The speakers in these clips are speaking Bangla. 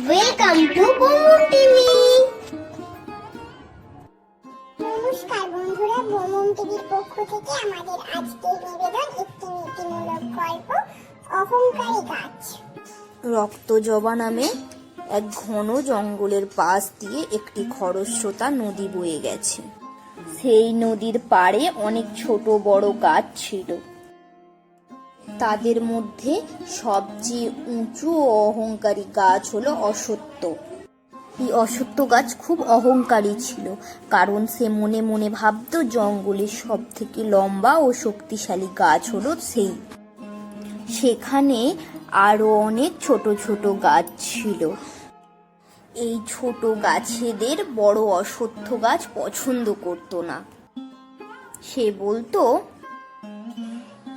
Welcome to বোমবুম TV. নমস্কার বন্ধুরা, বোমবুম টিভির পক্ষ থেকে আমাদের আজকের নিবেদন একটি নীতিমূলক গল্প, অহংকারী গাছ। রক্তজবা নামে এক ঘন জঙ্গলের পাশ দিয়ে একটি খরস্রোতা নদী বয়ে গেছে। সেই নদীর পাড়ে অনেক ছোট বড় গাছ ছিল। তাদের মধ্যে সবচেয়ে উঁচু ও অহংকারী গাছ হলো অশ্বত্থ। এই অশ্বত্থ গাছ খুব অহংকারী ছিল, কারণ সে মনে মনে ভাবত জঙ্গলের সব থেকে লম্বা ও শক্তিশালী গাছ হলো সেই। সেখানে আরো অনেক ছোট ছোট গাছ ছিল। এই ছোট গাছেদের বড় অশ্বত্থ গাছ পছন্দ করত না। সে বলতো,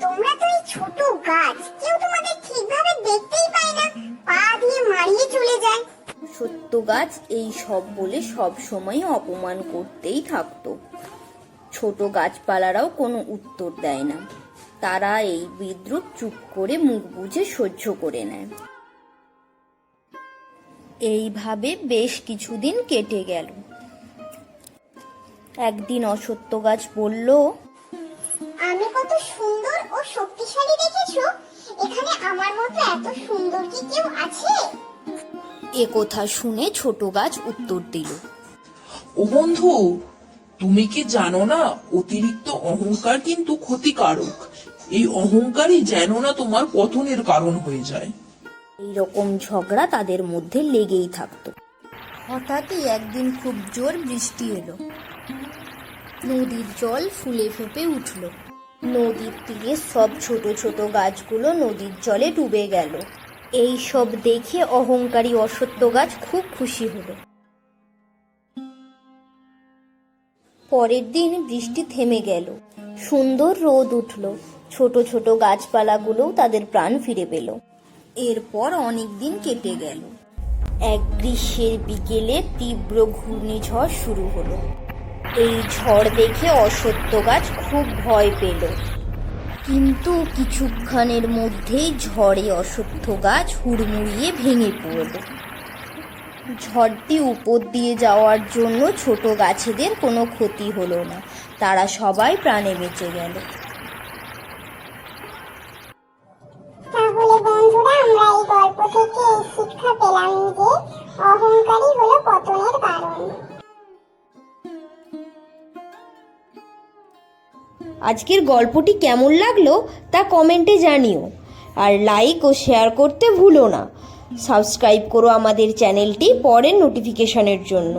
তোমরা তো এই ছোট গাছ, কেউ তোমাদের ঠিকভাবে দেখতেই পায় না, পা দিয়ে মারিয়ে চলে যায়। অশ্বত্থ গাছ এই সব বলে সব সময় অপমান করতেই থাকতো। ছোট গাছপালারাও কোনো উত্তর দেয় না, তারা এই বিদ্রূপ চুপ করে মুখ বুজে সহ্য করে নেয়। এইভাবে বেশ কিছুদিন কেটে গেল। একদিন অশ্বত্থ গাছ বলল, আমি কত সুন্দর ও শক্তিশালী দেখেছো, এখানে আমার মতো এত সুন্দর কি কেউ আছে? এ কথা শুনে ছোট গাছ উত্তর দিল, ও বন্ধু, তুমি কি জানো না অতিরিক্ত অহংকার কিন্তু ক্ষতিকারক। এই অহংকারই যেন না তোমার পতনের কারণ হয়ে যায়। এইরকম ঝগড়া তাদের মধ্যে লেগেই থাকতো। হঠাৎই একদিন খুব জোর বৃষ্টি এলো। নদীর জল ফুলে ফেঁপে উঠল। নদীর তীরে সব ছোট ছোট গাছগুলো নদীর জলে ডুবে গেল। এই সব দেখে অহংকারী অশ্বত্থ গাছ খুব খুশি হলো। পরের দিন বৃষ্টি থেমে গেল, সুন্দর রোদ উঠল। ছোট ছোট গাছপালাগুলোও তাদের প্রাণ ফিরে পেল। এরপর অনেক দিন কেটে গেল। এক গ্রীষ্মের বিকেলে তীব্র ঘূর্ণিঝড় শুরু হলো। এই ঝড় দেখে অশ্বত্থ গাছ খুব ভয় পেল, কিন্তু কিছুক্ষণের মধ্যেই ঝড়ে অশ্বত্থ গাছ হুড়মুড়িয়ে ভেঙে পড়ল। ঝড়টি উপর দিয়ে যাওয়ার জন্য ছোট গাছেদের কোনো ক্ষতি হলো না, তারা সবাই প্রাণে বেঁচে গেল। তাহলে বন্ধুরা, আমরা এই গল্প থেকে এই শিক্ষা পেলাম যে অহংকারী হলো পতনের কারণ। আজকের গল্পটি কেমন লাগলো তা কমেন্টে জানিও, আর লাইক ও শেয়ার করতে ভুলো না। সাবস্ক্রাইব করো আমাদের চ্যানেলটি পরের নোটিফিকেশনের জন্য।